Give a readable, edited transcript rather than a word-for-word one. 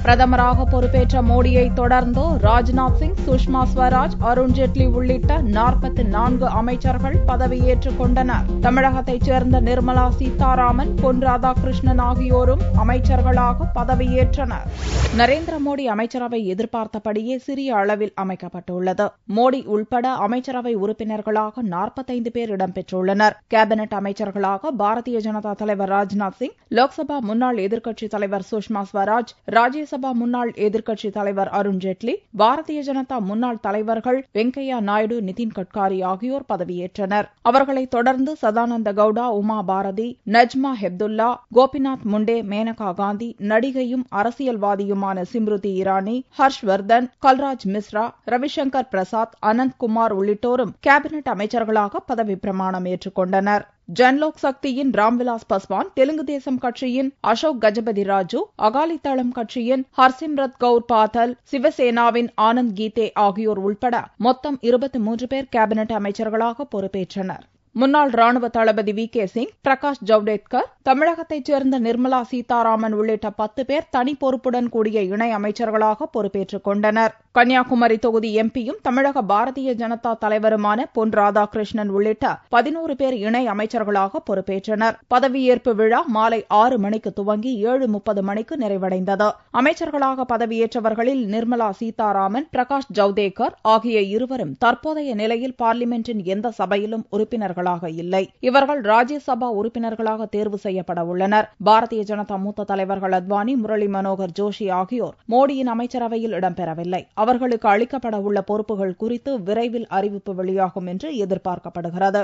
பிரதமராக பொறுப்பேற்ற மோடியை தொடர்ந்து ராஜ்நாத் சிங், சுஷ்மா ஸ்வராஜ், அருண்ஜேட்லி உள்ளிட்ட 44 அமைச்சர்கள் பதவியேற்றுக் கொண்டனர். தமிழகத்தைச் சேர்ந்த நிர்மலா சீதாராமன், பொன் ராதாகிருஷ்ணன் ஆகியோரும் அமைச்சர்களாக பதவியேற்றனர். நரேந்திர மோடி அமைச்சரவை எதிர்பார்த்தபடியே சிறிய அளவில் அமைக்கப்பட்டுள்ளது. மோடி உள்பட அமைச்சரவை உறுப்பினர்களாக 45 பேர் இடம்பெற்றுள்ளனர். கேபினெட் அமைச்சர்களாக பாரதிய ஜனதா தலைவர் ராஜ்நாத் சிங், லோக்சபா முன்னாள் எதிர்க்கட்சித் தலைவர் சுஷ்மா ஸ்வராஜ், ராஜ்யசபா முன்னாள் எதிர்க்கட்சித் தலைவர் அருண்ஜேட்லி, பாரதிய ஜனதா முன்னாள் தலைவர்கள் வெங்கையா நாயுடு, நிதின் கட்காரி ஆகியோர் பதவியேற்றனர். அவர்களைத் தொடர்ந்து சதானந்த கவுடா, உமா பாரதி, நஜ்மா ஹெப்துல்லா, கோபிநாத் முண்டே, மேனகா காந்தி, நடிகையும் அரசியல்வாதியுமான ஸ்மிருதி இரானி, ஹர்ஷ்வர்தன், கல்ராஜ் மிஸ்ரா, ரவிசங்கர் பிரசாத், அனந்த்குமார் உள்ளிட்டோரும் கேபினெட் அமைச்சர்களாக பதவிப் பிரமாணம் ஏற்றுக் கொண்டனர். ஜன்லோக் சக்தியின் ராம்விலாஸ் பஸ்வான், தெலுங்கு தேசம் கட்சியின் அசோக் கஜபதி ராஜு, அகாலிதளம் கட்சியின் ஹர்சிம்ரத் கவுர் பாதல், சிவசேனாவின் ஆனந்த் கீதே ஆகியோர் உள்பட மொத்தம் 23 பேர் கேபினெட் அமைச்சர்களாக பொறுப்பேற்றனர். முன்னாள் ராணுவ தளபதி வி.கே. சிங், பிரகாஷ் ஜவ்டேகர், தமிழகத்தைச் சேர்ந்த நிர்மலா சீதாராமன் உள்ளிட்ட 10 பேர் தனி பொறுப்புடன் கூடிய இணை அமைச்சர்களாக பொறுப்பேற்றுக் கொண்டனர். கன்னியாகுமரி தொகுதி எம்பியும் தமிழக பாரதிய ஜனதா தலைவருமான பொன் ராதாகிருஷ்ணன் உள்ளிட்ட 11 பேர் இணை அமைச்சர்களாக பொறுப்பேற்றனர். பதவியேற்பு விழா மாலை 6 மணிக்கு துவங்கி 7:30 மணிக்கு நிறைவடைந்தது. அமைச்சர்களாக பதவியேற்றவர்களில் நிர்மலா சீதாராமன், பிரகாஷ் ஜவ்டேகர் ஆகிய இருவரும் தற்போதைய நிலையில் பார்லிமென்டின் எந்த சபையிலும் உறுப்பினர்கள் இல்லை. இவர்கள் ராஜ்யசபா உறுப்பினர்களாக தேர்வு செய்யப்பட உள்ளனர். பாரதிய ஜனதா மூத்த தலைவர்கள் அத்வானி, முரளி மனோகர் ஜோஷி ஆகியோர் மோடியின் அமைச்சரவையில் இடம்பெறவில்லை. அவர்களுக்கு அளிக்கப்பட உள்ள பொறுப்புகள் குறித்து விரைவில் அறிவிப்பு வெளியாகும் என்று எதிர்பார்க்கப்படுகிறது.